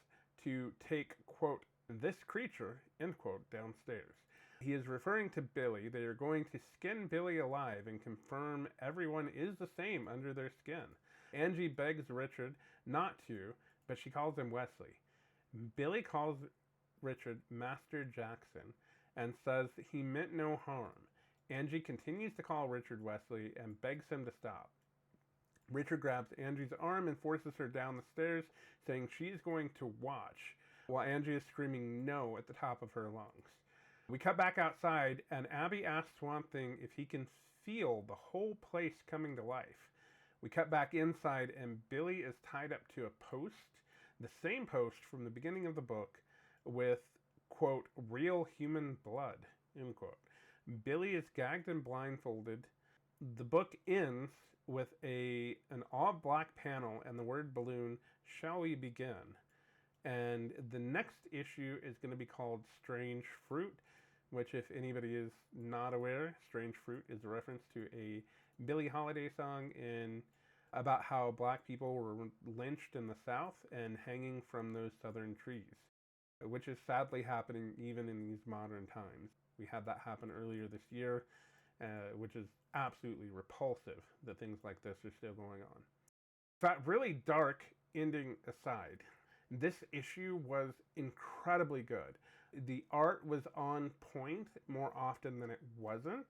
to take, quote, this creature, end quote, downstairs. He is referring to Billy. They are going to skin Billy alive and confirm everyone is the same under their skin. Angie begs Richard not to, but she calls him Wesley. Billy calls Richard Master Jackson and says he meant no harm. Angie continues to call Richard Wesley and begs him to stop. Richard grabs Angie's arm and forces her down the stairs, saying she's going to watch, while Angie is screaming no at the top of her lungs. We cut back outside, and Abby asks Swamp Thing if he can feel the whole place coming to life. We cut back inside, and Billy is tied up to a post, the same post from the beginning of the book, with, quote, real human blood, end quote. Billy is gagged and blindfolded. The book ends with an all-black panel and the word balloon, shall we begin? And the next issue is going to be called Strange Fruit, which, if anybody is not aware, Strange Fruit is a reference to a Billie Holiday song about how black people were lynched in the South and hanging from those southern trees, which is sadly happening even in these modern times. We had that happen earlier this year, which is absolutely repulsive that things like this are still going on. That really dark ending aside, this issue was incredibly good. The art was on point more often than it wasn't.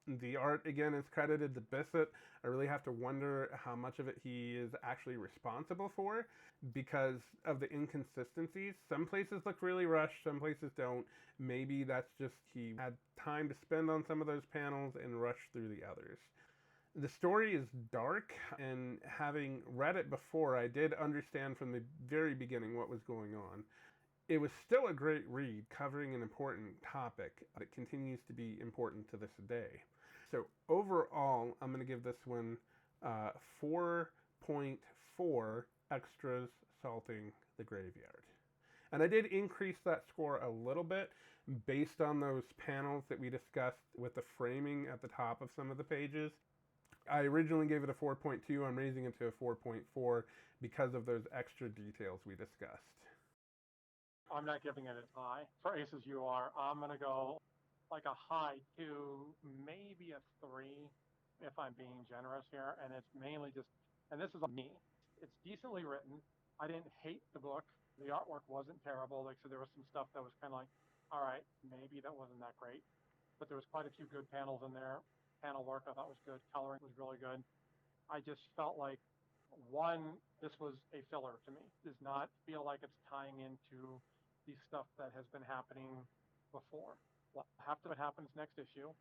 The art, again, is credited to Bissette. I really have to wonder how much of it he is actually responsible for because of the inconsistencies. Some places look really rushed, some places don't. Maybe that's just he had time to spend on some of those panels and rushed through the others. The story is dark, and having read it before, I did understand from the very beginning what was going on. It was still a great read, covering an important topic that continues to be important to this day. So overall, I'm going to give this one 4.4 extras salting the graveyard. And I did increase that score a little bit based on those panels that we discussed with the framing at the top of some of the pages. I originally gave it a 4.2. I'm raising it to a 4.4 because of those extra details we discussed. I'm not giving it as high for Ace as you are. I'm going to go like a high 2, maybe a 3, if I'm being generous here. And it's mainly just, and this is on me, it's decently written. I didn't hate the book. The artwork wasn't terrible. Like, so there was some stuff that was kind of like, all right, maybe that wasn't that great. But there was quite a few good panels in there. Panel work I thought was good. Coloring was really good. I just felt like, one, this was a filler to me. Does not feel like it's tying into the stuff that has been happening before. Well, half of it happens next issue.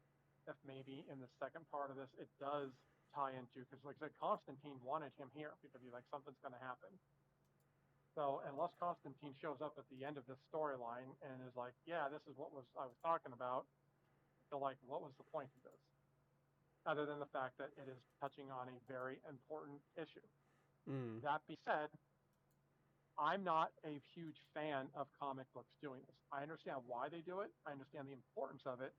If maybe in the second part of this it does tie into, because like I said, Constantine wanted him here because he's like, something's going to happen. So unless Constantine shows up at the end of this storyline and is like, yeah, this is what I was talking about, I feel like, what was the point of this? Other than the fact that it is touching on a very important issue. That being said, I'm not a huge fan of comic books doing this. I understand why they do it. I understand the importance of it.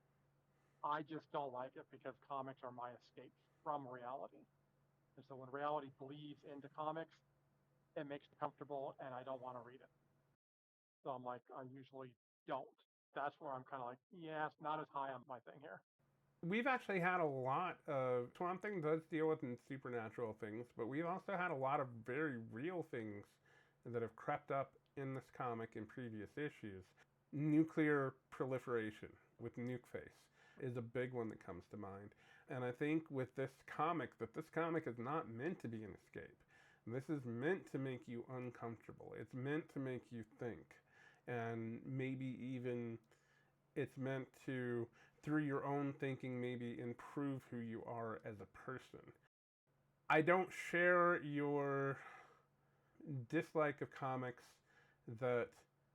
I just don't like it because comics are my escape from reality. And so when reality bleeds into comics, it makes me comfortable and I don't want to read it. So I'm like, I usually don't. That's where I'm kind of like, yeah, it's not as high on my thing here. We've actually had a lot of, Swamp Thing does deal with supernatural things, but we've also had a lot of very real things that have crept up in this comic in previous issues. Nuclear proliferation with Nuke Face is a big one that comes to mind. And I think with this comic, that this comic is not meant to be an escape. This is meant to make you uncomfortable. It's meant to make you think. And maybe even it's meant to through your own thinking, maybe improve who you are as a person. I don't share your dislike of comics that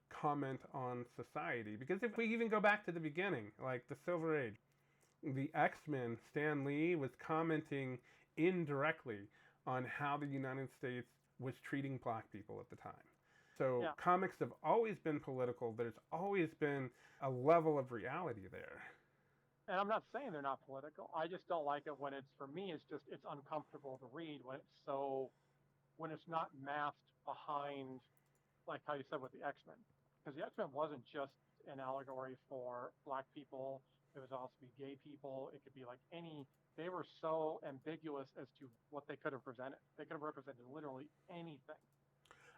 comment on society, because if we even go back to the beginning, like the Silver Age, the X-Men, Stan Lee was commenting indirectly on how the United States was treating black people at the time. So comics have always been political. There's always been a level of reality there. And I'm not saying they're not political. I just don't like it when it's, for me, it's uncomfortable to read when it's not masked behind, like how you said with the X-Men. Because the X-Men wasn't just an allegory for black people. It was also be gay people. It could be like they were so ambiguous as to what they could have presented. They could have represented literally anything.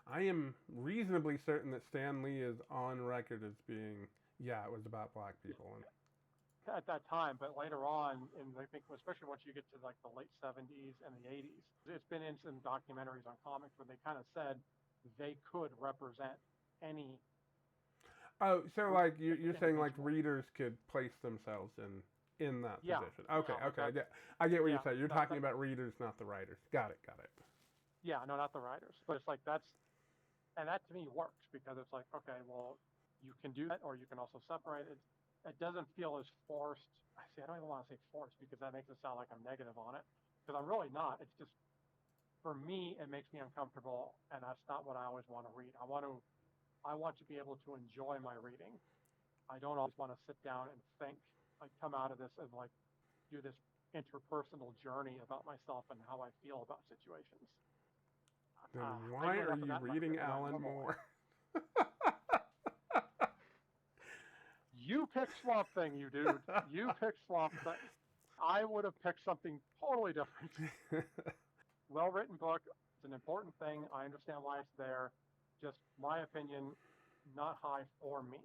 I am reasonably certain that Stan Lee is on record as being, it was about black people. At that time, but later on, and I think especially once you get to like the late 70s and the 80s, it's been in some documentaries on comics where they kind of said they could represent any. Oh, so like you're saying like readers could place themselves in that position. Okay, I get what you're saying. You're talking about readers, not the writers. Got it. Yeah, no, not the writers. But it's like that to me works, because it's like, okay, well, you can do that, or you can also separate it. It doesn't feel as forced. I don't even want to say forced, because that makes it sound like I'm negative on it, because I'm really not. It's just, for me, it makes me uncomfortable, and that's not what I always want to read. I want to be able to enjoy my reading. I don't always want to sit down and think, like come out of this and like do this interpersonal journey about myself and how I feel about situations. Then why are you reading Alan Moore? You picked Swamp Thing, you dude. You picked Swamp Thing. I would have picked something totally different. Well-written book. It's an important thing. I understand why it's there. Just my opinion, not high for me.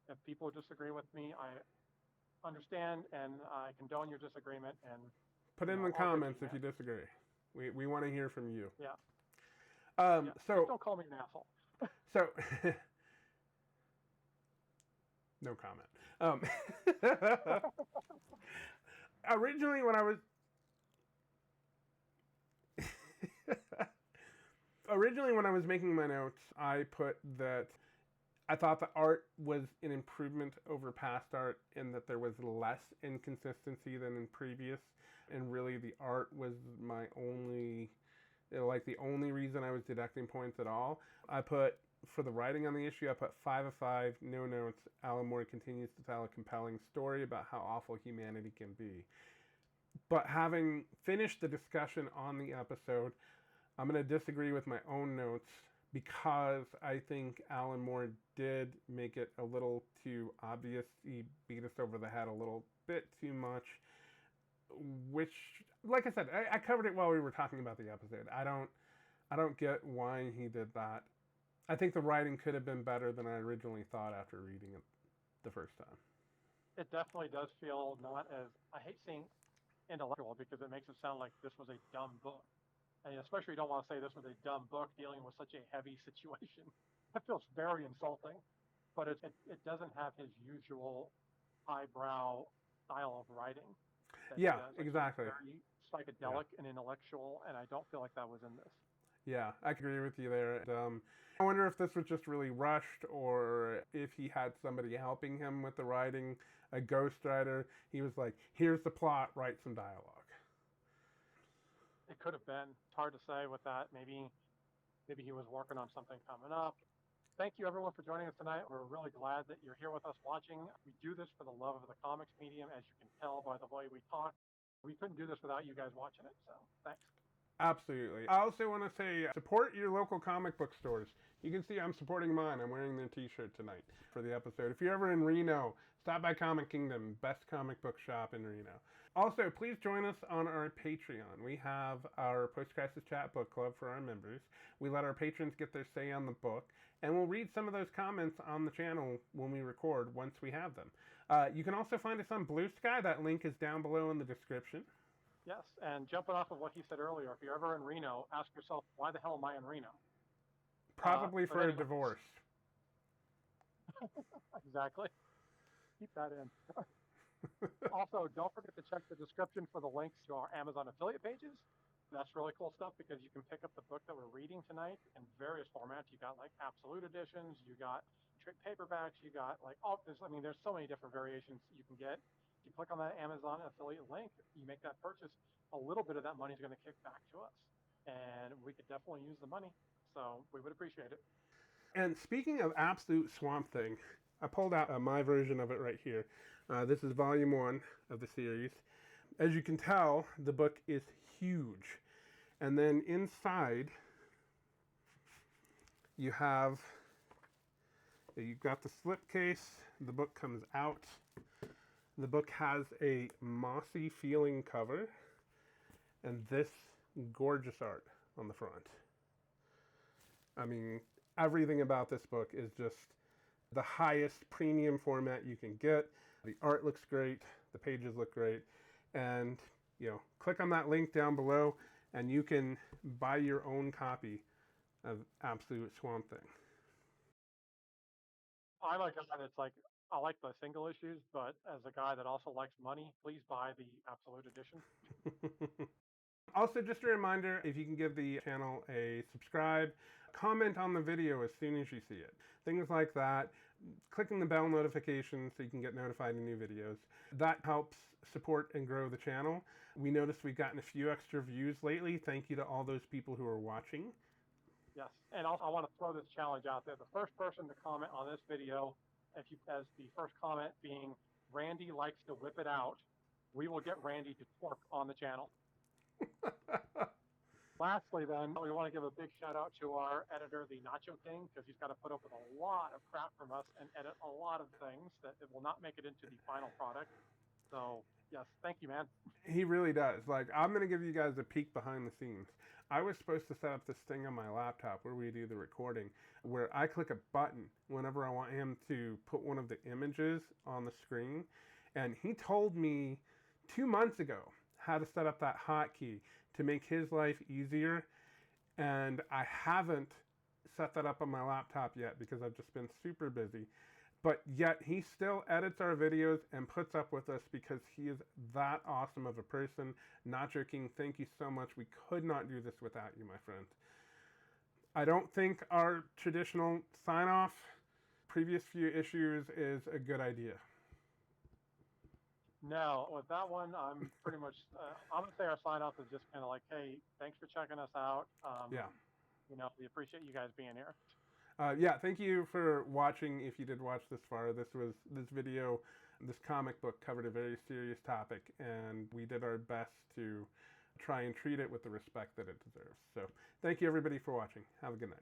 If people disagree with me, I understand, and I condone your disagreement. And put in the comments if you disagree. We want to hear from you. Yeah. So just don't call me an asshole. So no comment. Originally, when I was making my notes, I put that I thought the art was an improvement over past art, and that there was less inconsistency than in previous, and really the art was my only, the only reason I was deducting points at all. I put, for the writing on the issue, I put 5 of 5, no notes. Alan Moore continues to tell a compelling story about how awful humanity can be. But having finished the discussion on the episode, I'm going to disagree with my own notes, because I think Alan Moore did make it a little too obvious. He beat us over the head a little bit too much, which, like I said, I covered it while we were talking about the episode. I don't get why he did that. I think the writing could have been better than I originally thought after reading it the first time. It definitely does feel not as, I hate saying intellectual, because it makes it sound like this was a dumb book. And especially, you don't want to say this was a dumb book dealing with such a heavy situation. That feels very insulting. But it doesn't have his usual highbrow style of writing. Yeah, exactly. It's very psychedelic and intellectual, and I don't feel like that was in this. Yeah, I agree with you there. I wonder if this was just really rushed, or if he had somebody helping him with the writing, a ghostwriter. He was like, here's the plot, write some dialogue. It could have been. It's hard to say with that. Maybe he was working on something coming up. Thank you, everyone, for joining us tonight. We're really glad that you're here with us watching. We do this for the love of the comics medium, as you can tell by the way we talk. We couldn't do this without you guys watching it, so thanks. Absolutely. I also want to say, support your local comic book stores. You can see I'm supporting mine. I'm wearing their t-shirt tonight for the episode. If you're ever in Reno, stop by Comic Kingdom, best comic book shop in Reno. Also, please join us on our Patreon. We have our Post-Crisis Chat book club for our members. We let our patrons get their say on the book, and we'll read some of those comments on the channel when we record once we have them. You can also find us on Blue Sky. That link is down below in the description. Yes, and jumping off of what he said earlier, if you're ever in Reno, ask yourself, why the hell am I in Reno? Probably for a divorce. Exactly. Keep that in. Also, don't forget to check the description for the links to our Amazon affiliate pages. That's really cool stuff because you can pick up the book that we're reading tonight in various formats. You got like absolute editions, you got trade paperbacks, you got like all this. I mean, there's so many different variations you can get. If you click on that Amazon affiliate link, you make that purchase, a little bit of that money is going to kick back to us. And we could definitely use the money. So we would appreciate it. And speaking of absolute Swamp Thing, I pulled out my version of it right here. This is volume 1 of the series. As you can tell, the book is huge. And then inside, you've got the slipcase. The book comes out. The book has a mossy feeling cover and this gorgeous art on the front. I mean, everything about this book is just the highest premium format you can get. The art looks great, the pages look great, and click on that link down below and you can buy your own copy of Absolute Swamp Thing. I like a guy that's like, I like the single issues, but as a guy that also likes money, please buy the absolute edition. Also, just a reminder, if you can give the channel a subscribe, comment on the video as soon as you see it. Things like that. Clicking the bell notification so you can get notified of new videos. That helps support and grow the channel. We noticed we've gotten a few extra views lately. Thank you to all those people who are watching. Yes, and also I want to throw this challenge out there. The first person to comment on this video, as the first comment being Randy likes to whip it out, we will get Randy to twerk on the channel. Lastly, then, we want to give a big shout out to our editor, the Nacho King, because he's got to put up with a lot of crap from us and edit a lot of things that it will not make it into the final product. So, yes, thank you, man. He really does. Like, I'm going to give you guys a peek behind the scenes. I was supposed to set up this thing on my laptop where we do the recording, where I click a button whenever I want him to put one of the images on the screen. And he told me 2 months ago how to set up that hotkey to make his life easier. And I haven't set that up on my laptop yet because I've just been super busy. But yet he still edits our videos and puts up with us because he is that awesome of a person. Not joking. Thank you so much. We could not do this without you, my friend. I don't think our traditional sign-off, previous few issues, is a good idea. No, with that one, I'm pretty much, I'm going to say our sign-off is just kind of like, hey, thanks for checking us out. Yeah. We appreciate you guys being here. Yeah, thank you for watching. If you did watch this far, this comic book covered a very serious topic, and we did our best to try and treat it with the respect that it deserves. So thank you everybody for watching. Have a good night.